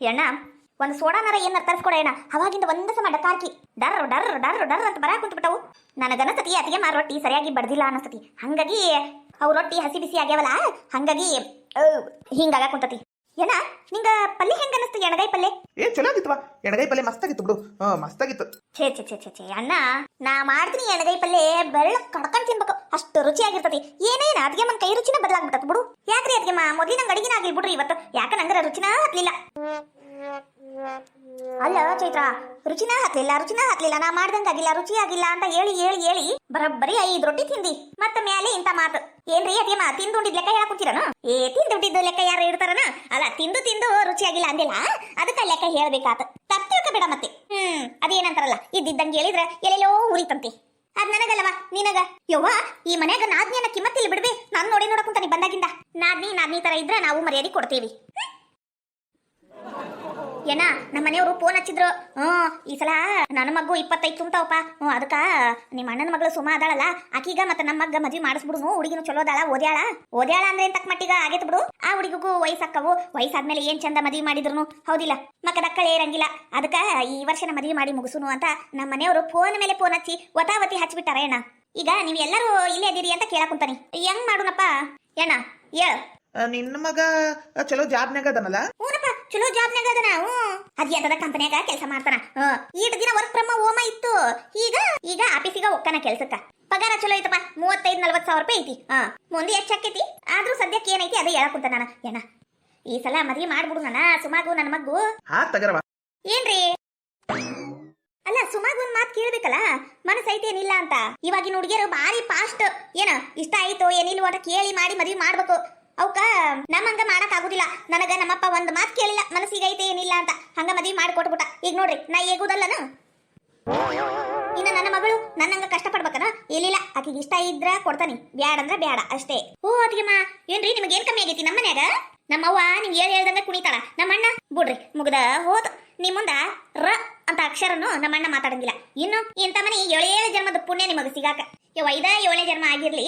ಎಣ್ಣ ಒಂದು ಸೋಡಾನರ ಏನಾರ ತರಿಸ್ಕೊಡ ಅಣ್ಣ. ಅವಾಗಿಂದ ಒಂದ ಸಮ ಡಕಾರ್ಕಿ ಡರ್ ಡರ್ ಡರ್ ಡರ್ ಅಂತ ಬರಾಕ್ ಕುಂತ್ಬಿಟ್ಟವು. ನನಗನಸ್ತತಿ ಅತಿಗೆ ಮಾರ ರೊಟ್ಟಿ ಸರಿಯಾಗಿ ಬಡ್ದಿಲ್ಲ ಅನಸ್ತತಿ. ಹಂಗಾಗಿ ಅವು ರೊಟ್ಟಿ ಹಸಿ ಬಿಸಿ ಆಗ್ಯಾವಲ್ಲ, ಹಂಗಾಗಿ ಹಿಂಗಾಗ ಕುಂತತಿ. ಏನ ನಿಂಗ ಪಲ್ಯ ಹೆಂಗ ಅನಸ್ತು? ಎಣಗಾಯಿ ಪಲ್ಯ ಚಲೋ ಆಗಿತ್ವಾ. ಎಣಗಾಯಿ ಪಲ್ಯ ಮಸ್ತಾಗಿತ್ತು ಬಿಡು. ಮಸ್ತಾಗಿತ್ತು. ಛೇ ಛೇ ಛೇ ಛೇ ಛೇ ಅಣ್ಣ, ನಾ ಮಾಡ್ತೀನಿ ಎಣಗಾಯಿ ಪಲ್ಯ ಬೆಳ್ಳ ಕಡ್ಕೊಂಡ್ ತಿನ್ಬೇಕು, ಅಷ್ಟು ರುಚಿಯಾಗಿರ್ತತಿ. ಏನೇನ ಅದ್ಗೆ ಮನ್ ಕೈ ರುಚಿನ ಬದಲಾಗ್ಬಿಟ್ಟತ್ ಬಿಡು. ಯಾಕ್ರಿ ಅದ್ಗೆ ಮೊದಲಿನ ಅಡಿಗೆನ ಆಗಿಲ್ ಬಿಡ್ರಿ ಇವತ್ತು. ಯಾಕ ನಂಗರ ರುಚಿನ ಹತ್ಲಿಲ್ಲ. ಅಲ್ಲ ಚೈತ್ರ, ರುಚಿನ ಹತ್ಲಿಲ್ಲ ನಾ ಮಾಡ್ದಂಗಾಗಿಲ್ಲ, ರುಚಿ ಆಗಿಲ್ಲ ಅಂತ ಹೇಳಿ ಹೇಳಿ ಹೇಳಿ ಬರಬ್ಬರಿ 5 ರೊಟ್ಟಿ ತಿಂದಿ. ಮತ್ತ ಮೇಲೆ ಇಂತ ಮಾತು ಏನ್ರಿ ಅದೇಮ ತಿಂದುಂಡಿದ್ ಲೆಕ್ಕ ಹೇಳಕುಂತೀರನ? ತಿಂದುಂಡಿದ್ದು ಲೆಕ್ಕ ಯಾರು ಇಡ್ತಾರನ? ಅಲ್ಲ, ತಿಂದು ರುಚಿಯಾಗಿಲ್ಲ ಅಂದಿಲ್ಲ, ಅದಕ್ಕ ಲೆಕ್ಕ ಹೇಳ್ಬೇಕಾತ. ತಪ್ಪಿಳ್ಕ ಬೇಡ ಮತ್ತೆ. ಅದೇನಂತಾರಲ್ಲ, ಇದ್ದಂಗೆ ಹೇಳಿದ್ರ ಎಲ್ಲೆಲ್ಲೋ ಉರಿತಂತೆ. ಅದ್ ನನಗಲ್ಲವಾ ನಿನಗ. ಯವ್ವ, ಈ ಮನ್ಯಾಗ ನಾದ್ನಿಯನ್ನ ಕಿಮ್ಮತ್ತಿಲ್ಲ ಬಿಡ್ಬೇ. ನಾನು ನೋಡಕುಂತಾನಿ ಬಂದಾಗಿಂದ. ನಾದ್ನಿ ತರ ಇದ್ರ ನಾವು ಮರ್ಯಾದೆ ಕೊಡ್ತೇವಿ. ಏನ ನಮ್ಮ ಮನೆಯವರು ಫೋನ್ ಹಚ್ಚಿದ್ರು. ಈ ಸಲ ನನ್ನ ಮಗು 25 ತುಂಬ್ತಾವಪ್ಪ. ಅದಕ್ಕ ನಿಮ್ಮ ಅಣ್ಣನ ಮಗಳು ಸುಮಾ ಅದಾಳಲ್ಲ, ಆಕೀಗ ಮತ್ತೆ ನಮ್ಮ ಮಗ್ಗ ಮದ್ವಿ ಮಾಡಿಸ್ಬಿಡುನು. ಹುಡುಗಿನ ಚಲೋ ಅದಾಳ, ಓದ್ಯಾಳ ಅಂದ್ರೆ ತಕ್ಕ ಮಟ್ಟಿಗ ಆಗೇತ್ ಬಿಡು. ಆ ಹುಡುಗಿಗೂ ವಯಸ್ಸಾಕವು. ವಯಸ್ಸಾದ್ಮೇಲೆ ಏನ್ ಚಂದ ಮದ್ವಿ ಮಾಡಿದ್ರು ಹೌದಿಲ್ಲ, ಮಕ್ಕದಕ್ಕಳೇ ಇರಂಗಿಲ್ಲ. ಅದಕ್ಕ ಈ ವರ್ಷನ ಮದ್ವಿ ಮಾಡಿ ಮುಗಿಸುನು ಅಂತ ನಮ್ಮ ಮನೆಯವರು ಫೋನ್ ಮೇಲೆ ಫೋನ್ ಹಚ್ಚಿ ಒತಾವತಿ ಹಚ್ಬಿಟ್ಟಾರ. ಏನ ಈಗ ನೀವ್ ಎಲ್ಲರೂ ಇಲ್ಲೇ ಅದೀರಿ ಅಂತ ಕೇಳಕುಂತಾನಿ. ಹೆಂಗ್ ಮಾಡುನಪ್ಪ? ಏನ ಹೇಳ. ನಿನ್ನ ಮಗ ಚಲೋ ಜಾಬ್ನಾಗ ಅದನಲ್ಲ? ಹೂನಪ್ಪ, ಚಲೋ ಜಾಬ್ನಾಗ ಅದನ. ಅದ್ಯಾತದ ಕಂಪನಿಯಾಗ ಕೆಲಸ ಮಾಡ್ತಾನ. ಈಟ್ ದಿನ ವರ್ಕ್ ಫ್ರಮ್ ಹೋಮ್ ಇತ್ತು. ಈಗ ಆಫೀಸಿಗ ಹೋಗ್ತಾನ ಕೆಲ್ಸಕ್ಕ. ಪಗಾರ ಚಲೋ ಐತಪ್ಪ, 35-40 ಸಾವಿರ ರೂಪಾಯಿ ಐತಿ. ಮುಂದೆ ಹೆಚ್ಚಾಕೈತಿ. ಆದ್ರೂ ಸದ್ಯಕ್ಕೆ ಏನೈತಿ ಅದೇ ಹೇಳಕುಂತ ನಾನು. ಏನ ಈ ಸಲ ಮದ್ವಿ ಮಾಡ್ಬಿಡು ನನ್ನ ಸುಮಾಗು ನನ್ನ ಮಗ್ಗು. ಏನ್ರಿ? ಅಲ್ಲ, ಸುಮಾಗುನ್ ಮಾತ್ ಕೇಳ್ಬೇಕಲ್ಲ, ಮನಸ್ಸೈತೇನಿಲ್ಲ ಅಂತ. ಇವಾಗಿನ ಹುಡುಗಿಯರು ಬಾರಿ ಫಾಸ್ಟ್. ಏನ ಇಷ್ಟ ಆಯ್ತು ಏನಿಲ್ವ ಅಂತ ಕೇಳಿ ಮಾಡಿ ಮದ್ವಿ ಮಾಡ್ಬೇಕು. ಅವಕ್ಕ ನಮ್ಮಂಗ ಮಾಡಕ್ ಆಗುದಿಲ್ಲ. ನನಗ ನಮ್ಮಪ್ಪ ಒಂದ್ ಮಾತ್ ಕೇಳಿಲ್ಲ, ಮನಸ್ಸಿಗೈತೆ ಏನಿಲ್ಲ ಅಂತ, ಹಂಗ ಮದ್ವಿ ಮಾಡಿಕೊಟ್ಬಿಟ್ಟ. ಈಗ ನೋಡ್ರಿ, ನಾ ಹೇಗುದಲ್ಲನ. ಇನ್ನ ನನ್ನ ಮಗಳು ನನ್ನಂಗ ಕಷ್ಟ ಪಡ್ಬೇಕನ? ಇಲ್ಲ, ಆಕಿಗೆ ಇಷ್ಟ ಇದ್ರ ಕೊಡ್ತಾನಿ, ಬ್ಯಾಡ ಅಂದ್ರ ಬ್ಯಾಡ ಅಷ್ಟೇ. ಅದಿಗೆಮ್ಮ ಏನ್ರಿ ನಿಮ್ಗೆ ಏನ್ ಕಮ್ಮಿ ಆಗೈತಿ? ನಮ್ಮ ಮನ್ಯಾಗ ನಮ್ಮವ್ವ ನೀವ್ ಹೇಳ್ದಂಗ ಕುಣಿತಾಳ, ನಮ್ಮಣ್ಣ ಬಿಡ್ರಿ ಮುಗ್ದ ಹೋತ್. ನಿಮ್ ಮುಂದ ರ ಅಂತ ಅಕ್ಷರನು ನಮ್ಮಣ್ಣ ಮಾತಾಡಂಗಿಲ್ಲ. ಇನ್ನು ಇಂತ ಮನಿ 7 ಜನ್ಮದ ಪುಣ್ಯ ನಿಮಗ ಸಿಗಾಕ. 7 ಜನ್ಮ ಆಗಿರ್ಲಿ,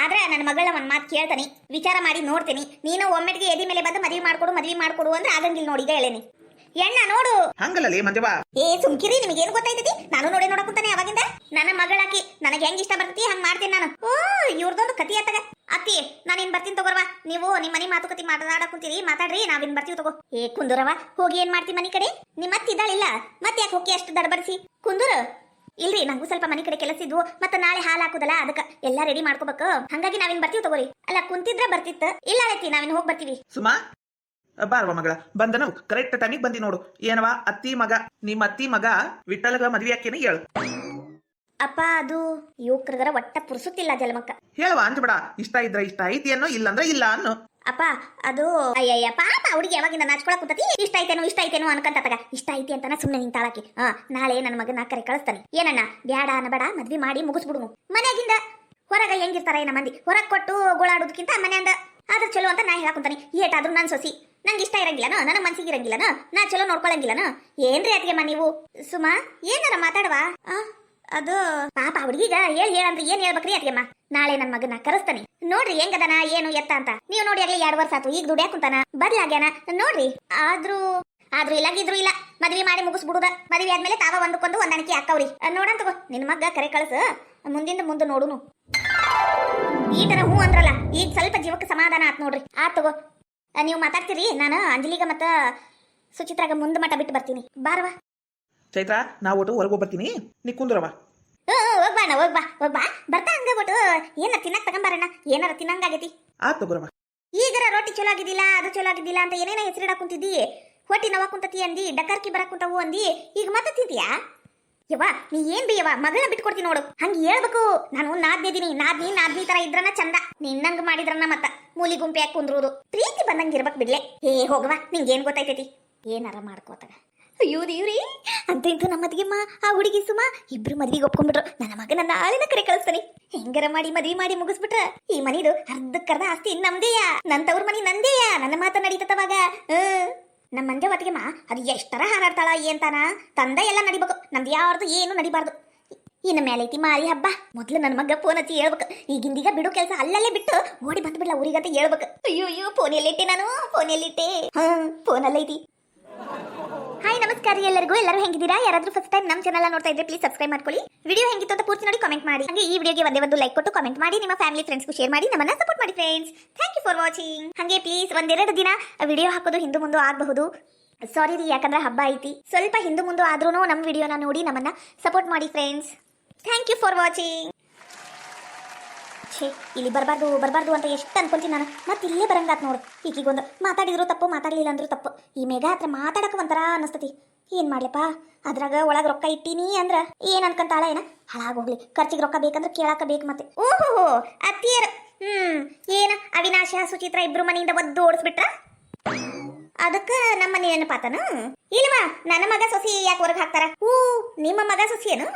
ಆದ್ರ ನನ್ನ ಮಗಳ ಒಂದ್ ಮಾತು ಕೇಳ್ತಾನಿ, ವಿಚಾರ ಮಾಡಿ ನೋಡ್ತೀನಿ. ನೀನು ಒಮ್ಮೆಟ್ಗೆ ಎದಿ ಮೇಲೆ ಬಂದು ಮದ್ವಿ ಮಾಡ್ಕೊಡು ಅಂದ್ರೆ ಆಗಂಗಿಲ್ಲ ನೋಡಿ. ಈಗ ಹೇಳೇನಿ ಎಣ್ಣ ನೋಡು. ಹಂಗಲ್ಲೇ ಮಂಜವ್ವ. ಸುಮ್ಕಿರಿ, ನಿಮ್ಗೇನು ಗೊತ್ತೈತೈತಿ? ನಾನು ನೋಡಕುಂತಾನೆ ಅವಾಗಿಂದ. ನನ್ನ ಮಗಳಾಕಿ ನನಗೆ ಹೆಂಗ್ ಇಷ್ಟ ಬರ್ತೈತಿ ಹಂಗ್ ಮಾಡ್ತೀನಿ ನಾನು. ಇವ್ರದೊಂದು ಕತಿ ಅತ್ತಗ. ಅತ್ತಿ ನಾನಿನ್ ಬರ್ತೀನಿ ತಗೋರ್ವಾ. ನೀವು ನಿಮ್ ಮನಿ ಮಾತುಕತಿ ಮಾತಾಡಕುಂತೀರಿ, ಮಾತಾಡ್ರಿ, ನಾವಿನ್ ಬರ್ತೀವಿ ತಗೋ. ಕುಂದೂರವ, ಹೋಗಿ ಏನ್ ಮಾಡ್ತಿ ಮನಿ ಕಡೆ? ನಿಮ್ ಅತ್ತಿ ಇದ್ದಾಳಿಲ್ಲ, ಮತ್ತೆ ಯಾಕೆ ಹೋಗಿ ಅಷ್ಟು ದಡಬಡಿಸಿ? ಕುಂದೂರು. ಇಲ್ರಿ, ನಂಗೂ ಸ್ವಲ್ಪ ಮನಿ ಕಡೆ ಕೆಲಸ ಇದ್ವು, ಮತ್ತೆ ನಾಳೆ ಹಾಲು ಹಾಕುದಲ್ಲ, ಅದಕ್ಕ ಎಲ್ಲಾ ರೆಡಿ ಮಾಡ್ಕೋಬೇಕು. ಹಂಗಾಗಿ ನಾವಿನ್ ಬರ್ತೀವಿ ತಗೋರಿ. ಅಲ್ಲ, ಕುಂತಿದ್ರ ಬರ್ತಿತ್ತು, ಇಲ್ಲ ಐತಿ ನಾವಿನ್ ಹೋಗಿ ಬರ್ತೀವಿ. ಸುಮಾ ಬಾರ್ವ ಮಗಳ, ಬಂದನು ಕರೆಕ್ಟ್ ಟೈಮಿಗೆ ಬಂದಿ ನೋಡು. ಏನವಾ ನಿಮ್ಮ ಅತ್ತಿ ಮಗ ವಿಠಲಗ ಮದ್ವಿ ಆಕೇನ ಹೇಳು. ಅಪ್ಪ, ಅದು ಯುವಕರದರ ಒಟ್ಟ ಪುರ್ಸುತ್ತಿಲ್ಲ ಜಲಮಕ್ಕ. ಹೇಳುವ ಅಂಜಬೇಡ. ಇಷ್ಟ ಇದ್ರ ಇಷ್ಟ ಐತಿ ಅನ್ನೋ, ಇಲ್ಲ ಅಂದ್ರೆ ಇಲ್ಲ ಅನ್ನೋ. ಅಪ್ಪ, ಅದು ಅಯ್ಯಯ್ಯ ಪಾಪ ಹುಡುಗಿ ಯಾವಾಗಿಂದ ನಾಚ್ಕೊಳಕ್ ಕುಂತತಿ. ಇಷ್ಟ ಐತೇನು ಅನ್ಕಂತ ಇಷ್ಟ ಐತಿ ಅಂತಾನ ಸುಮ್ನೆ ನಿಂತಾಳಕಿ. ನಾಳೆ ನನ್ನ ಮಗನ ಕರೆ ಕಳಿಸ್ತಾನೆ. ಏನಣ್ಣ ಬ್ಯಾಡ ಅನ್ನಬೇಡ, ಮದ್ವಿ ಮಾಡಿ ಮುಗಿಸ್ಬಿಡುನು. ಮನೆಯಾಗಿಂದ ಹೊರಗ ಹೆಂಗಿರ್ತಾರ ಏನ ಮಂದಿ, ಹೊರಗ್ ಕೊಟ್ಟು ಗೋಳಾಡೋದಕ್ಕಿಂತ ಮನೆಯಿಂದ ಆದ್ರ ಚಲೋ ಅಂತ ನಾ ಹೇಳಕುಂತಾನಿ. ಏಟಾದ್ರೂ ನನ್ ಸೊಸಿ ನಂಗೆ ಇಷ್ಟ ಇರಂಗಿಲ್ಲನ, ನನ್ನ ಮನ್ಸಿಗೆ ಇರಂಗಿಲ್ಲನ, ನಾ ಚಲೋ ನೋಡ್ಕೊಳಂಗಿಲ್ಲನ. ಏನ್ರಿ ಅತಿಗೆಮ್ಮ ನೀವು? ಸುಮಾ ಏನಾರ ಮಾತಾಡವಾ? ಅದು ಪಾಪ ಹುಡುಗಿಗ ಹೇಳಂದ್ರೆ ಏನ್ ಹೇಳ್ಬೇಕ್ರಿ ಅತಿಗೆಮ್ಮ? ನಾಳೆ ನನ್ ಮಗನ ಕರೆಸ್ತಾನೆ, ನೋಡ್ರಿ ಹೆಂಗದನ ಏನು ಎತ್ತ ಅಂತ. ನೀವು ನೋಡಿ ಆಗ್ಲಿ 2 ವರ್ಷ ಆತು, ಈಗ ದುಡ್ಯಾಕ್ ಕುಂತಾನ, ಬದ್ಲಾಗ್ಯಾನ ನೋಡ್ರಿ. ಆದ್ರೂ ಇಲ್ಲಾಗಿದ್ರು ಇಲ್ಲ, ಮದ್ವಿ ಮಾಡಿ ಮುಗಿಸ್ಬಿಡುದ. ಮದ್ವಿ ಆದ್ಮೇಲೆ ತಾವ ಒಂದಕ್ಕೊಂದು ಹೊಂದಾಣಿಕೆ ಹಾಕವ್ರಿ. ನೋಡಂತ ತಗೋ, ನಿನ್ ಮಗ್ಗ ಕರೆ ಕಳ್ಸ, ಮುಂದೆ ನೋಡುನು. ಈ ತರ ಹೂ ಅಂದ್ರಲ್ಲ, ಈಗ ಸ್ವಲ್ಪ ಜೀವಕ್ಕೆ ಸಮಾಧಾನ ಆತ್ ನೋಡ್ರಿ. ತಗೋ, ನೀವು ಮಾತಾಡ್ತೀರಿ, ನಾನು ಅಂಜಲಿಗ ಮತ್ತ ಸುಚಿತ್ರಾಗ ಮುಂದೆ ಮಠ ಬಿಟ್ಟು ಬರ್ತೀನಿ. ಬಾರವಾ ಚೈತ್ರ, ನಾವು ಒಟ್ಟು ಹೊರಗೆ ಬರ್ತೀನಿ, ನೀ ಕುಂದ್ರವ. ಹೋಗ್ಬಾ ಬರ್ತಾ ಹಂಗ ಬಿಟ್ಟು ಏನಾರ ತಿನ್ನಕ್ ತಗೊಂಬಾರಣ್ಣ. ಏನಾರ ತಿನ್ನಂಗಾಗೈತಿ. ತಗೋರವ. ಈಗರ ರೊಟ್ಟಿ ಚಲೋ ಆಗಿದ್ದಿಲ್ಲ, ಅದು ಚಲೋ ಆಗಿದ್ದಿಲ್ಲ ಅಂತ ಏನೇನ ಹೆಸರಿಡಾ ಕುಂತಿದ್ದಿ. ಹೊಟ್ಟಿ ನವ ಕುಂತತಿ ಅಂದಿ, ಡಕಾರ್ಕಿ ಬರಕ್ ಕುಂತವು ಅಂದಿ, ಈಗ ಮತ್ತೆ ತಿಂತೀಯಾ? ಯವ್ವ ನೀ ಏನ್ ಬಿ ಯವ್ವ, ಮಗಳನ್ನ ಬಿಟ್ಕೊಡ್ತೀನಿ ನೋಡು. ಹಂಗ ಹೇಳ್ಬೇಕು. ನಾನು ನಾದ್ನಿದೀನಿ, ನಾದ್ನಿ ತರ ಇದ್ರನ ಚಂದ. ನಿನ್ನಂಗ ಮಾಡಿದ್ರನ ಮತ್ತ ಮೂಲಿ ಗುಂಪಿ ಯಾಕೆ ಕುಂದ್ರುದು. ಪ್ರೀತಿ ಬಂದಂಗ ಇರ್ಬೇಕ್ ಬಿಡ್ಲೆ. ಹೋಗವಾ, ನಿಂಗೇನ್ ಗೊತ್ತೈತೈತಿ? ಏನಾರ ಮಾಡ್ಕೋತಾಗ. ಅಯ್ಯೋ ದೇವ್ರಿ, ಅಂತ ಇಂತು ನಮ್ಮ ಅತ್ತಿಗೆಮ್ಮ ಆ ಹುಡುಗಿ ಸುಮಾ ಇಬ್ರು ಮದ್ವಿಗೆ ಒಪ್ಕೊಂಡ್ಬಿಟ್ರು. ನನ್ನ ಮಗನ ನಾಳೆನ ಕರೆ ಕಳಿಸ್ತಾನೆ. ಹೆಂಗಾರ ಮಾಡಿ ಮದ್ವಿ ಮಾಡಿ ಮುಗಿಸ್ಬಿಟ್ರ ಈ ಮನಿದು ಅರ್ಧಕ್ಕರ್ಧ ಆಸ್ತಿ ನಮ್ದೇಯ, ನನ್ ತವ್ರ ಮನಿ ನಂದೇಯ. ನನ್ನ ಮಾತ ನಡೀತವಾಗ. ನಮ್ಮ ಮಂಜ ಅತ್ತಿಗೆಮ್ಮ ಅದು ಎಷ್ಟರ ಹಾರಾಡ್ತಾಳ ಏಂತಾನ, ತಂದ ಎಲ್ಲ ನಡಿಬೇಕು, ನಮ್ದು ಯಾರ್ದು ಏನು ನಡಿಬಾರ್ದು. ಇನ್ನು ಮೇಲೈತಿ ಮಾರಿ ಹಬ್ಬ. ಮೊದ್ಲು ನನ್ನ ಮಗ ಫೋನ್ ಹಚ್ಚಿ ಹೇಳ್ಬೇಕು. ಈಗಿಂದೀಗ ಬಿಡು ಕೆಲಸ ಅಲ್ಲಲ್ಲೇ ಬಿಟ್ಟು ಓಡಿ ಬಂದ್ಬಿಡ್ಲ ಊರಿಗಂತ ಹೇಳ್ಬೇಕು. ಅಯ್ಯೋ ಫೋನ್ ಎಲ್ಲಿಟ್ಟೆ ನಾನು, ಫೋನ್ ಎಲ್ಲಿಟ್ಟೆ? ಫೋನ್ ಅಲ್ಲೈತಿ. ಹಾಯ್ ನಮಸ್ಕಾರ ಎಲ್ಲರಿಗೂ. ಎಲ್ಲರೂ ಹೆಂಗಿದ್ದೀರಾ? ಯಾರಾದ್ರೂ ಫಸ್ಟ್ ಟೈಮ್ ನಮ್ಮ ಚಾನಲ್ ನೋಡ್ತಾ ಇದ್ರೆ ಪ್ಲೀಸ್ ಸಬ್ಸ್ಕ್ರೈಬ್ ಮಾಡ್ಕೊಳ್ಳಿ. ವಿಡಿಯೋ ಹೆಂಗಿತ್ತು ಅಂತ ಪೂರ್ತಿ ನೋಡಿ ಕಾಮೆಂಟ್ ಮಾಡಿ. ಹಾಗೆ ಈ ವಿಡಿಯೋಗೆ ಒಂದು ಲೈಕ್ ಕೊಟ್ಟು ಕಾಮೆಂಟ್ ಮಾಡಿ. ನಿಮ್ಮ ಫ್ಯಾಮಿಲಿ ಫ್ರೆಂಡ್ಸ್ಗೂ ಶೇರ್ ಮಾಡಿ. ನಮ್ಮನ್ನ ಸಪೋರ್ಟ್ ಮಾಡಿ friends. Thank you for watching. ಹಾಗೆ ಪ್ಲೀಸ್ ಒಂದೆರಡು ದಿನ ವಿಡಿಯೋ ಹಾಕೋದು ಹಿಂದೆ ಮುಂದೆ ಆಗಬಹುದು. ಸಾರಿ ರೀ, ಯಾಕಂದ್ರೆ ಹಬ್ಬ ಐತಿ. ಸ್ವಲ್ಪ ಹಿಂದೆ ಮುಂದೆ ಆದ್ರೂ ನಮ್ಮ ವಿಡಿಯೋನ ನೋಡಿ ನಮ್ಮನ್ನ ಸಪೋರ್ಟ್ ಮಾಡಿ friends. Thank you for watching. ಛೇ, ಇಲ್ಲಿ ಬರಬಾರ್ದು ಅಂತ ಎಷ್ಟು ಅನ್ಕೊಂತೀನಿ ನಾನು. ಮತ್ತೆ ಇಲ್ಲೇ ಬರಂಗಾತ್ ನೋಡು. ಈಗೀಗೊಂದು ಮಾತಾಡಿದ್ರು ತಪ್ಪು, ಮಾತಾಡಲಿಲ್ಲ ಅಂದ್ರೂ ತಪ್ಪು. ಈ ಮೇಘ ಹತ್ರ ಮಾತಾಡಕ್ಕೆ ಒಂಥರ ಅನ್ನಿಸ್ತತಿ. ಏನ್ ಮಾಡ್ಲಪ್ಪ, ಅದ್ರಾಗ ಒಳಗೆ ರೊಕ್ಕ ಇಟ್ಟೀನಿ ಅಂದ್ರ ಏನ್ ಅನ್ಕಂತಾಳ ಏನ. ಹಾಳಾಗೋಗ್ಲಿ, ಖರ್ಚಿಗೆ ರೊಕ್ಕ ಬೇಕಂದ್ರೆ ಕೇಳಾಕ ಬೇಕು ಮತ್ತೆ. ಓಹೋ ಅತ್ತಿಯರ್, ಏನ ಅವಿನಾಶ ಸುಚಿತ್ರ ಇಬ್ರು ಮನೆಯಿಂದ ಒದ್ದು ಓಡಿಸ್ಬಿಟ್ರ? ಅದಕ್ಕ ನಮ್ಮ ಮನೆ ನೆನಪಾತನ? ಇಲ್ವಾ, ನನ್ನ ಮಗ ಸೊಸಿ ಯಾಕೆ ಹೊರಗೆ ಹಾಕ್ತಾರ? ನಿಮ್ಮ ಮಗ ಸೊಸಿ ಏನು?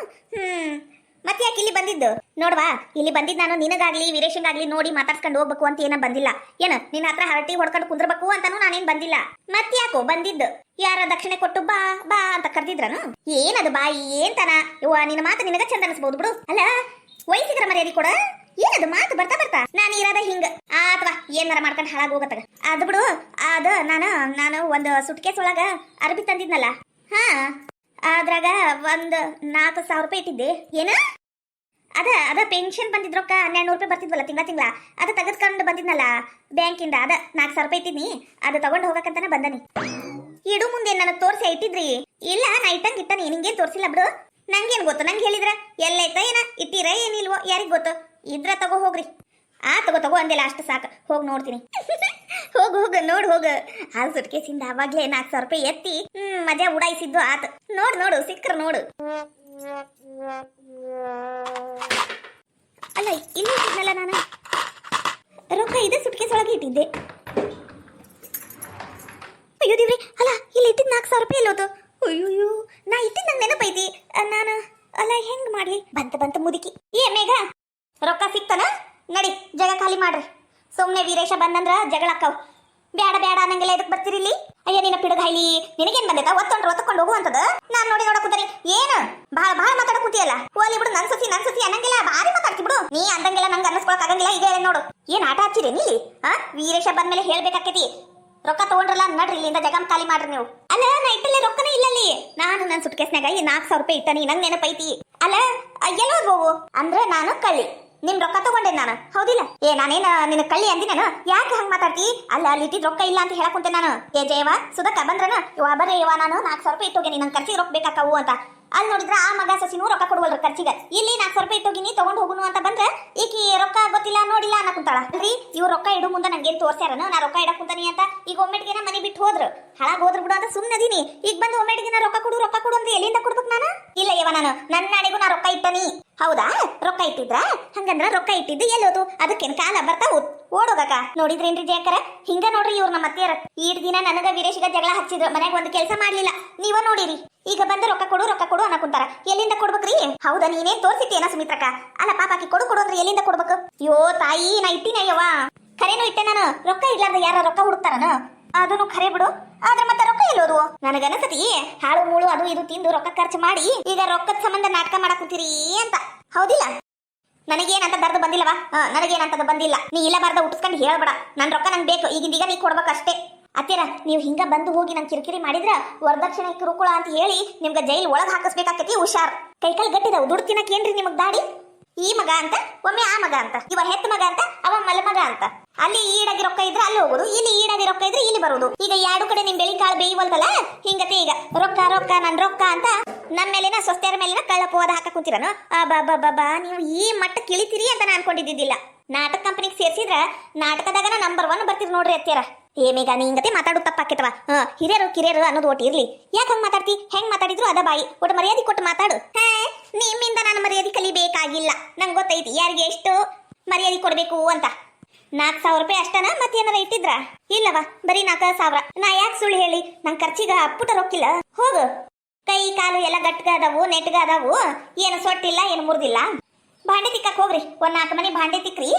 ಮತ್ತೆ ಯಾಕೆ ಇಲ್ಲಿ ಬಂದಿದ್ದು? ನೋಡ್ವಾ, ಇಲ್ಲಿ ಬಂದಿದ್ದು ನಾನು ನಿನಗಾಗ್ಲಿ ವೀರೇಶಂಗಾಗ್ಲಿ ನೋಡಿ ಮಾತಾಡ್ಸ್ಕೊಂಡು ಹೋಗ್ಬೇಕು ಅಂತ ಏನ ಬಂದಿಲ್ಲ. ಏನ ನಿನ್ನ ಹತ್ರ ಹರಟಿ ಹೊಡ್ಕೊಂಡು ಕುಂದ್ರಬೇಕು ಅಂತಾನು ನಾನೇನ್ ಬಂದಿಲ್ಲ. ಮತ್ತೆ ಯಾಕೋ ಬಂದಿದ್ದು? ಯಾರ ದಕ್ಷಿಣೆ ಕೊಟ್ಟು ಬಾ ಬಾ ಅಂತ ಕರ್ದಿದ್ರನು? ಏನದು ಬಾಯಿ ಏನ್ತಾನ? ಇವ್ವ, ನಿನ್ನ ಮಾತು ನಿನಗ ಚಂದ ಅನಿಸ್ಬಹುದು ಬಿಡು. ಅಲ್ಲ, ವಯಸ್ಸಿಗರ ಮರ್ಯಾದೆ ಕೊಡ. ಏನದು ಮಾತು ಬರ್ತಾ ನಾನು ಇರೋದ ಹಿಂಗ ಅಥವಾ ಏನಾರ ಮಾಡ್ಕೊಂಡು ಹಾಳಾಗೋಗತ್ತಾಗ ಅದು ಬಿಡು. ಅದ ನಾನು ಒಂದು ಸುಟ್ಕೇಸ್ ಒಳಗ ಅರ್ಬಿ ತಂದಿದ್ನಲ್ಲ, ಹಾ, ಅದ್ರಾಗ ಒಂದು 4,000 ರೂಪಾಯಿ ಇಟ್ಟಿದ್ದೆ. ಏನ ಅದ ಪೆನ್ಷನ್ ಬಂದಿದ್ರೊಕ್ಕ 1,200 ರೂಪಾಯಿ ಬರ್ತಿದ್ವಲ್ಲ ತಿಂಗಳ ಅದ ತೆಗೆದ್ಕೊಂಡು ಬಂದಿದ್ನಲ್ಲ ಬ್ಯಾಂಕಿಂದ. ಅದ 4,000 ರೂಪಾಯಿ ಇಟ್ಟಿದ್ನಿ. ಅದು ತಗೊಂಡು ಹೋಗಕಂತಾನೆ ಬಂದನಿ. ಇಡು ಮುಂದೆ ನನಗೆ ತೋರಿಸಿ ಇಟ್ಟಿದ್ರಿ? ಇಲ್ಲ, ನಾ ಇಟ್ಟಂಗೆ ನಿಂಗೇನ್ ತೋರಿಸಿಲ್ಲ ಬಿಡು. ನಂಗೇನ್ ಗೊತ್ತು? ನಂಗೆ ಹೇಳಿದ್ರ ಎಲ್ಲೈತ ಏನ ಇಟ್ಟಿರ ಏನಿಲ್ವೋ ಯಾರಿಗ್ ಗೊತ್ತು. ಇದ್ರ ತಗೋ ಹೋಗ್ರಿ. ತಗೋ ಅಂದಿಲ್ಲ, ಅಷ್ಟು ಸಾಕು. ಹೋಗಿ ನೋಡ್ತೀನಿ. ಹೋಗು ನೋಡು ಹೋಗು. ಆ ಸುಟ್ಕೇಸಿಂದ ಅವಾಗ್ಲೇ 4,000 ರೂಪಾಯಿ ಎತ್ತಿ ಮಜಾ ಉಡಾಯಿಸಿದ್ದು ಆತ. ನೋಡು ಸಿಕ್ಕ್ರ ನೋಡು. ಅಲ್ಲ, ಇಲ್ಲಿ ಇಟ್ಟಿದ್ನಲ್ಲ ನಾನು ರೊಕ್ಕ. ಇದೆ ಸುಟ್ಕೇಸ್ ಒಳಗೆ ಇಟ್ಟಿದ್ದೆ. ಅಯ್ಯೋ ದೇವ್ರಿ, ಅಲ್ಲ ಇಲ್ಲಿ ಇಟ್ಟಿದ್ 4,000 ರೂಪಾಯಿ ಎಲ್ಲೋದು? ಅಯ್ಯೋ, ನಾ ಇಟ್ಟಿದ್ ನಂಗೆ ನೆನಪೈತಿ. ನಾನು ಅಲ್ಲ ಹೆಂಗ್ ಮಾಡ್ಲಿ? ಬಂತ ಮುದುಕಿ. ಏ ಮೇಘ, ರೊಕ್ಕ ಸಿಕ್ತನ? ನಡಿ, ಜಗ ಖಾಲಿ ಮಾಡ್ರಿ. ಸುಮ್ನೆ ವೀರೇಶ ಬಂದಂದ್ರ ಜಗಳ ಅಕ್ಕವ್. ಬೇಡ ಅನ್ನಂಗೆಲ್ಲ ಎದಕ್ ಬರ್ತೀರಿ ಇಲ್ಲಿ? ಅಯ್ಯ, ನಿನ್ನ ಪಿಡಗ ಹೈಲಿ ನಿನಗೇನ್ ಬಂದೈತ? ಒತ್ತೊಂಡು ಹೋಗುವಂತದ ನಾನು ನೋಡಿ ನೋಡಕುಂತರಿ. ಏನು ಭಾಳ ಮಾತಾಡ ಕೂತಿಯಲ್ಲ? ಹೋಲಿ ಬಿಡು. ನನ್ ಸಸಿ ಅನ್ನಂಗಿಲ್ಲ, ಭಾರಿ ಮಾತಾಡ್ತಿ ಬಿಡು. ನೀ ಅಂದಂಗೆಲ್ಲ ನಂಗೆ ಅನ್ನಿಸ್ಕೊಳಕ್ ಆಗಂಗಿಲ್ಲ. ಈಗ ಹೇಳಿ ನೋಡು, ಏನ್ ಆಟ ಹಚ್ಚಿರಿ ನೀ? ವೀರೇಶ ಬಂದ್ಮೇಲೆ ಹೇಳ್ಬೇಕಾಕೇತಿ. ರೊಕ್ಕ ತಗೊಂಡ್ರಲ್ಲ, ನಡ್ರಿ ಇಲ್ಲಿಂದ ಜಗಂ ಖಾಲಿ ಮಾಡ್ರಿ ನೀವು. ಅಲ್ಲ, ನಾ ಇಟ್ಟಲ್ಲೇ ರೊಕ್ಕನೇ ಇಲ್ಲ. ನಾನು ನನ್ನ ಸುಟ್ಕೇಸ್ನಾಗ 4,000 ರೂಪಾಯಿ ಇಟ್ಟನಿ. ನಂಗೆ ನೆನಪೈತಿ. ಅಲ್ಲ, ಎಲ್ಲೋದ್ವು ಅಂದ್ರೆ ನಾನು ಕಳ್ಳಿ ನಿಮ್ ರೊಕ್ಕ ತಗೊಂಡೆ ನಾನು, ಹೌದಿಲ್ಲ? ನಾನೇನ ನಿನ್ನ ಕಳ್ಳಿ ಅಂದಿ ನಾನು? ಯಾಕೆ ಹಂಗ ಮಾತಾಡ್ತಿ? ಅಲ್ಲ, ಅಲ್ಲಿ ಇಟ್ಟಿದ್ ರೊಕ್ಕ ಇಲ್ಲ ಅಂತ ಹೇಳಕುಂತೆ ನಾನು. ಜಯವ ಸುಧಕ್ಕ ಬಂದ್ರನ ಬರ್ರಿ ನಾನು 4,000 ರೂಪಾಯಿ ಇಟ್ಟೋಗೇನಿ, ನಂಗೆ ಖರ್ಚಿಗೆ ರೊಕ್ಕ ಬೇಕಾಕವು ಅಂತ. ಅಲ್ಲಿ ನೋಡಿದ್ರ ಆ ಮಗ ಸಸಿನೂ ರೊಕ್ಕ ಕೊಡುವಲ್ರ ಖರ್ಚಿಗೆ. ಇಲ್ಲಿ 4,000 ರೂಪಾಯಿ ಇಟ್ಟೋಗಿನಿ, ತಗೊಂಡ್ ಹೋಗುನು ಅಂತ ಬಂದ್ರೆ ಈಕಿ ರೊಕ್ಕ ಗೊತ್ತಿಲ್ಲ ನೋಡಿಲ್ಲ ಅನ್ನ ಕುಂತಾಳ. ಅಲ್ರಿ, ಇವ್ರು ರೊಕ್ಕ ಇಡು ಮುಂದೆ ನಂಗೇನ್ ತೋರ್ಸ್ಯಾರನ ನಾ ರೊಕ್ಕ ಇಡಕ್ ಕುಂತಾನಿ ಅಂತ. ಈಗ ಒಮ್ಮೆಟ್ಗೆನ ಮನೆ ಬಿಟ್ಟು ಹೋದ್ರು, ಹಾಳಾಗೋದ್ರು ಬಿಡು ಅಂತ ಸುಮ್ಮನದೀನಿ. ಈಗ ಬಂದು ಒಮ್ಮೆಟ್ಗೆನ ರೊಕ್ಕ ಕೊಡು ಅಂದ್ರೆ ಎಲ್ಲಿಂದ ಕೊಡ್ಬೇಕು ನಾನು? ಇಲ್ಲ ಯವ, ನಾನು ನನ್ನ ನಾಳೆಗೂ ನಾ ರೊಕ್ಕ ಇಟ್ಟನಿ. ಹೌದಾ, ರೊಕ್ಕ ಇಟ್ಟಿದ್ರ? ಹಂಗಂದ್ರ ರೊಕ್ಕ ಇಟ್ಟಿದ್ದು ಎಲ್ಲೋದು? ಅದಕ್ಕೇನ್ ಕಾಲ ಬರ್ತಾವು ಓಡೋಗಕ? ನೋಡಿದ್ರೇನ್ರಿ ಜಯಕರ, ಹಿಂಗ ನೋಡ್ರಿ ಇವ್ರ ನಮ್ಮ ಅತ್ತೆಯರ. ಈಡ್ ದಿನ ನನಗ ವೀರೇಶಿಗ ಜಗಳ ಹಚ್ಚಿದ್ರು, ಮನ್ಯಾಗ ಒಂದು ಕೆಲಸ ಮಾಡ್ಲಿಲ್ಲ. ನೀವ ನೋಡಿರಿ, ಈಗ ಬಂದ ರೊಕ್ಕ ಕೊಡು ಅನ್ನಕುಂತಾರ. ಎಲ್ಲಿಂದ ಕೊಡ್ಬೇಕ್ರಿ? ಹೌದಾ, ನೀನೇನ್ ತೋರ್ಸಿತ್ತೇನ ಸುಮಿತ್ರಕ್ಕ? ಅಲ್ಲ ಪಾಪಾಕಿ ಕೊಡು ಅಂದ್ರೆ ಎಲ್ಲಿಂದ ಕೊಡ್ಬೇಕು? ಯೋ ತಾಯಿ, ನಾ ಇಟ್ಟಿನಯ್ಯವ, ಖರೇನು ಇಟ್ಟೆ ನಾನು. ರೊಕ್ಕ ಇಡ್ಲಾರ್ದ ಯಾರ ರೊಕ್ಕ ಹುಡುಕ್ತಾರನ? ಅದನ್ನು ಖರೆ ಬಿಡು. ಆದ್ರೆ ಮತ್ತೆ ರೊಕ್ಕ ಎಲ್ಲೋದು? ನನಗನ್ಸತಿ ಹಾಳು ಮೂಳು ಅದು ಇದು ತಿಂದು ರೊಕ್ಕ ಖರ್ಚು ಮಾಡಿ ಈಗ ರೊಕ್ಕದ ಸಂಬಂಧ ನಾಟಕ ಮಾಡಕ್ ಕುಂತೀರಿ ಅಂತ, ಹೌದಿಲ್ಲ? ನನಗೇನಂತ ದರ್ದು ಬಂದಿಲ್ಲವಾ? ನನಗೇನಂತದ ಬಂದಿಲ್ಲ. ನೀ ಇಲ್ಲ ಬಾರ್ದ ಉಟ್ಸ್ಕೊಂಡು ಹೇಳ್ಬೇಡ. ನನ್ ರೊಕ್ಕ ನಂಗೆ ಬೇಕು, ಈಗಿಂದೀಗ ನೀ ಕೊಡ್ಬೇಕಷ್ಟೇ. ಅತ್ತೀರ, ನೀವು ಹಿಂಗ ಬಂದು ಹೋಗಿ ನಂಗೆ ಕಿರಿಕಿರಿ ಮಾಡಿದ್ರ ವರದಕ್ಷಿಣೆ ಕಿರುಕುಳ ಅಂತ ಹೇಳಿ ನಿಮ್ಗೆ ಜೈಲ್ ಒಳಗ್ ಹಾಕಿಸ್ಬೇಕಾಕತಿ. ಹುಷಾರ್. ಕೈಕಾಲ್ ಗಟ್ಟಿದಾವ್, ದುಡ್ಡು ತಿನ್ನಕ್ ಏನ್ರಿ ನಿಮಗ್ ದಾಡಿ? ಈ ಮಗ ಅಂತ ಒಮ್ಮೆ ಆ ಮಗ ಅಂತ, ಇವ ಹೆತ್ತ ಮಗ ಅಂತ ಅವ ಮಲ ಮಗ ಅಂತ. ಅಲ್ಲಿ ಈಡಾಗಿ ರೊಕ್ಕ ಇದ್ರೆ ಅಲ್ಲಿ ಹೋಗುದು, ಇಲ್ಲಿ ಈಡಾಗಿ ರೊಕ್ಕ ಇದ್ರೆ ಇಲ್ಲಿ ಬರುದು. ಈಗ 2 ಕಡೆ ನಿಮ್ ಬೆಳಿ ಕಾಳು ಬೇಯುವಲ್ತಲ್ಲ, ಹಿಂಗತೆ ಈಗ ರೊಕ್ಕ ನನ್ ರೊಕ್ಕ ಅಂತ ನಮ್ಮ ಮೇಲಿನ ಸ್ವಸ್ಥರ ಮೇಲಿನ ಕಳ್ಳಪೋದ ಹಾಕ ಕುಂತಿರನು? ಬಾ ನೀವು ಈ ಮಟ್ಟ ಕಿಳಿತೀರಿ ಅಂತ ನಾನು ಅನ್ಕೊಂಡಿದ್ದಿದ್ದಿಲ್ಲ. ನಾಟಕ ಕಂಪನಿಗೆ ಸೇರ್ಸಿದ್ರ ನಾಟಕದಾಗ ನಂಬರ್ 1 ಬರ್ತೀರಿ ನೋಡ್ರಿ ಅತ್ತೀರ. ಏಮೀಗ ನೀ ಹಿಂಗತೆ ಮಾತಾಡು ತಪ್ಪಾಕೇತವ. ಹಿರಿಯರು ಕಿರಿಯರು ಅನ್ನೋದು ಒಟ್ಟು ಇರ್ಲಿ. ಯಾಕೆ ಹಂಗ ಮಾತಾಡ್ತಿ? ಹೆಂಗ್ ಮಾತಾಡಿದ್ರು ಅದ ಬಾಯಿ. ಒಟ್ಟು ಮರ್ಯಾದೆ ಕೊಟ್ಟು ಮಾತಾಡು. ನಿಮ್ಮಿಂದ ನಾನು ಮರ್ಯಾದೆ ಕಲಿಬೇಕಾಗಿಲ್ಲ. ನಂಗೆ ಗೊತ್ತೈತಿ ಯಾರಿಗೆ ಎಷ್ಟು ಮರ್ಯಾದೆ ಕೊಡ್ಬೇಕು ಅಂತ. 4,000 ರೂಪಾಯಿ ಅಷ್ಟನ? ಮತ್ತೇನಾರ ಇಟ್ಟಿದ್ರ? ಇಲ್ಲವಾ, ಬರೀ 4,000. ನಾ ಯಾಕೆ ಸುಳ್ಳು ಹೇಳಿ? ನಂಗೆ ಖರ್ಚಿಗ ಅಪ್ಪುಟ ರೊಕ್ಕಿಲ್ಲ. ಹೋಗು, ಕೈ ಕಾಲು ಎಲ್ಲ ಗಟ್ಗ ಅದಾವು, ನೆಟ್ಗ ಅದಾವು, ಏನು ಸೊಟ್ಟಿಲ್ಲ, ಏನು ಮುರಿದಿಲ್ಲ. ಭಾಂಡೆ ತಿಕ್ಕಕ್ ಹೋಗ್ರಿ, 4 ಮನೆ ಭಾಂಡೆ ತಿಕ್ಕ್ರಿ.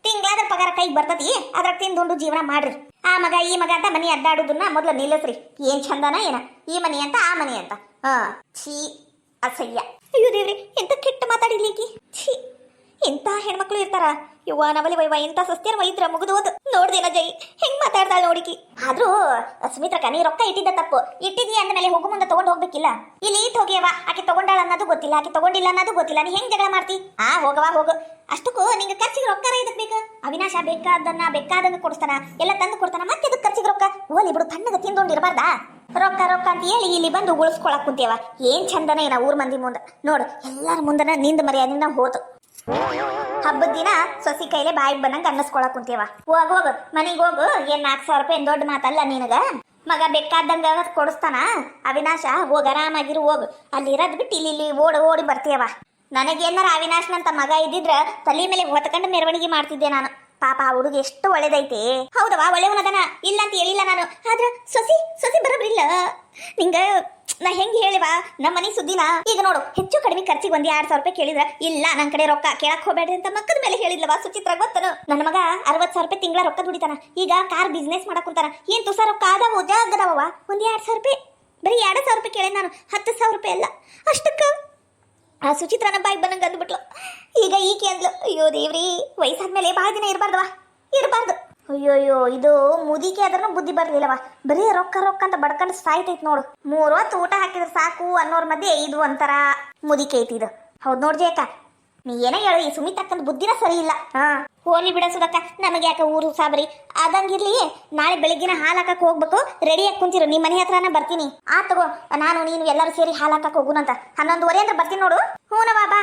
ತಿಂಗಳಾದ ಪಗಾರ ಕೈಗೆ ಬರ್ತತಿ, ಅದ್ರಾಗ ತಿಂದುಂಡು ಜೀವನ ಮಾಡ್ರಿ. ಆ ಮಗ ಈ ಮಗ ಅಂತ ಮನಿ ಅಡ್ಡಾಡುದನ್ನ ಮೊದ್ಲು ನಿಲ್ಲಿಸ್ರಿ. ಏನ್ ಚಂದನ ಏನ ಈ ಮನಿ ಅಂತ ಆ ಮನಿ ಅಂತ. ಛೀ, ಅಸಹ್ಯ. ಅಯ್ಯೋ ದೇವ್ರಿ, ಎಂತ ಕೆಟ್ಟ ಮಾತಾಡಿಲಿಕ್ಕಿ. ಛೀ, ಎಂತ ಹೆಣ್ಮಕ್ಳು ಇರ್ತಾರ. ಯವ್ವ ನವಲಿ ವೈವ ಇಂಥ ಸಸ್ತಿಯರ್ ಇದ್ರ ಮುಗಿದೋದು ನೋಡ್ದೇನ ಜೈ ಹೆಂಗ್ ಮಾತಾಡ್ತಾಳ ನೋಡಿಕಿ ಆದ್ರೂ ಸುಮಿತ್ರಕ್ಕ ನೀ ರೊಕ್ಕ ಇಟ್ಟಿದ್ದ ತಪ್ಪು ಇಟ್ಟಿದ್ವಿ ಅಂದ್ಮೇಲೆ ಹೋಗು ಮುಂದೆ ತಗೊಂಡ್ ಹೋಗ್ಬೇಕಿಲ್ಲ ಇಲ್ಲಿ ಈಟ್ ಹೋಗ್ಯವ ಆಕೆ ತಗೊಂಡಾಳ ಅನ್ನೋದು ಗೊತ್ತಿಲ್ಲ ಆಕೆ ತಗೊಂಡಿಲ್ಲ ಅನ್ನೋದು ಗೊತ್ತಿಲ್ಲ ನೀ ಹೆಂಗ್ ಜಗಳ ಮಾಡ್ತಿ ಹೋಗವಾ ಹೋಗು ಅಷ್ಟಕ್ಕೂ ನಿಂಗೆ ಖರ್ಚಿಗೆ ರೊಕ್ಕ ಇದಕ್ ಬೇಕು ಅವಿನಾಶ ಬೇಕಾದಂಗ ಕೊಡಿಸ್ತಾನ ಎಲ್ಲ ತಂದು ಕೊಡ್ತಾನ ಮತ್ತೆ ಇದಕ್ ಖರ್ಚಿಗೆ ರೊಕ್ಕ ಓಲಿ ಬಿಡು ತಣ್ಣಗ ತಿಂದೊಂಡಿರ್ಬಾರ್ದಾ ರೊಕ್ಕ ರೊಕ್ಕ ಅಂತ ಹೇಳಿ ಇಲ್ಲಿ ಬಂದು ಉಳಿಸ್ಕೊಳಕ್ ಕುಂತೇವ ಏನ್ ಚಂದನ ಏನ ಊರ್ ಮಂದಿ ಮುಂದ ನೋಡು ಎಲ್ಲಾರ ಮುಂದನ ನಿಂದ ಮರ್ಯಾದಿಂದ ಹೋತು ಹಬ್ಬದ ದಿನ ಸೊಸಿ ಕೈಲೆ ಬಾಯಿಗೆ ಬಂದಂಗ ಅನ್ನಿಸ್ಕೊಳಕ್ ಕುಂತೇವ ಹೋಗ್ ಮನಿಗ್ ಹೋಗು ಏನ್ 4,000 ರೂಪಾಯಿ ದೊಡ್ಡ ಮಾತಲ್ಲ ನಿನಗ ಮಗ ಬೇಕಾದಂಗ ಕೊಡಿಸ್ತಾನ ಅವಿನಾಶ ಹೋಗ ಆರಾಮಾಗಿರು ಹೋಗು ಅಲ್ಲಿ ಇರೋದ್ ಬಿಟ್ಟು ಇಲ್ಲಿ ಓಡಿ ಬರ್ತೀಯವ ನನಗೇನಾರ ಅವಿನಾಶ್ನಂತ ಮಗ ಇದ್ದಿದ್ರ ತಲೆ ಮೇಲೆ ಹೊತ್ಕೊಂಡು ಮೆರವಣಿಗೆ ಮಾಡ್ತಿದ್ದೆ ನಾನು ಪಾಪ ಆ ಹುಡುಗ ಎಷ್ಟು ಒಳ್ಳೇದೈತೆ ಹೌದವಾ ಒಳ್ಳೆಯವನದನ ಇಲ್ಲ ಅಂತ ಹೇಳಿಲ್ಲ ನಾನು ಆದ್ರ ಸೊಸಿ ಬರೋಬ್ರಿಲ್ಲ ನಿಂಗ ನಾ ಹೆಂಗ್ ಹೇಳಿವಾ ನಮ್ಮ ಮನೆ ಸುದ್ದಿನ ಈಗ ನೋಡು ಹೆಚ್ಚು ಕಡಿಮೆ ಖರ್ಚಿಗೆ 2,000 ರೂಪಾಯಿ ಕೇಳಿದ್ರ ಇಲ್ಲ ನನ್ ಕಡೆ ರೊಕ್ಕ ಕೇಳಕ್ ಹೋಗ್ಬೇಡ್ರಿ ಅಂತ ಮಕ್ಕದ ಮೇಲೆ ಹೇಳಿದ್ಲವಾ ಸುಚಿತ್ರ ಗೊತ್ತನು ನನ್ನ ಮಗ 60,000 ರೂಪಾಯಿ ತಿಂಗಳ ರೊಕ್ಕ ದುಡಿತಾನ ಈಗ ಕಾರ್ ಬಿಸ್ನೆಸ್ ಮಾಡಕ್ ಕುಂತಾನ ಏನ್ ತುಸ ರೊಕ್ಕ ಆದವು ಜಾಗದವ 2,000 ರೂಪಾಯಿ ಬರೀ 2,000 ರೂಪಾಯಿ ಕೇಳಿ ನಾನು 10,000 ರೂಪಾಯಿ ಅಲ್ಲ ಅಷ್ಟಕ್ಕ ಆ ಸುಚಿತ್ರನ ಬಾಯಿ ಬಂದಂಗ ಅಂದ್ಬಿಟ್ಲು ಈಗ ಈಕೆ ಅಂದ್ಲು ಅಯ್ಯೋ ದೇವ್ರಿ ವಯಸ್ಸಾದ್ಮೇಲೆ ಬಹಳ ದಿನ ಇರಬಾರ್ದು ಅಯ್ಯೋಯ್ಯೋ ಇದು ಮುದಿಕೆ ಆದ್ರೂ ಬುದ್ಧಿ ಬರ್ಲಿಲ್ಲವ ಬರೀ ರೊಕ್ಕ ಅಂತ ಬಡ್ಕೊಂಡು ಸಾಯ್ತೈತ್ ನೋಡು 3 ಹೊತ್ತು ಊಟ ಹಾಕಿದ್ರೆ ಸಾಕು ಅನ್ನೋರ್ ಮಧ್ಯೆ ಇದು ಒಂಥರ ಮುದಿಕೆ ಐತಿ ಇದು ಹೌದ್ ನೋಡ್ಜೇಕ ನೀ ಏನೋ ಹೇಳು ಈ ಸುಮಿತಕ್ಕಂದ್ ಬುದ್ಧಿನ ಸರಿ ಇಲ್ಲ ಹೋಲಿ ಬಿಡಸುದಕ್ಕ ನಮಗೆ ಯಾಕೆ ಊರು ಸಾಬರಿ ಅದಂಗಿರ್ಲಿ ನಾಳೆ ಬೆಳಿಗ್ಗಿನ ಹಾಲು ಹಾಕಕ್ ಹೋಗ್ಬೇಕು ರೆಡಿ ಆಗಿ ಕುಂತಿರು ನಿಮ್ಮ ಮನೆ ಹತ್ರನ ಬರ್ತೀನಿ ತಗೋ ನಾನು ನೀನು ಎಲ್ಲರೂ ಸೇರಿ ಹಾಲು ಹಾಕಕ್ ಹೋಗುನಂತ 11:30 ಅಂದ್ರೆ ಬರ್ತೀನಿ ನೋಡು ಹೂನವಾ ಬಾ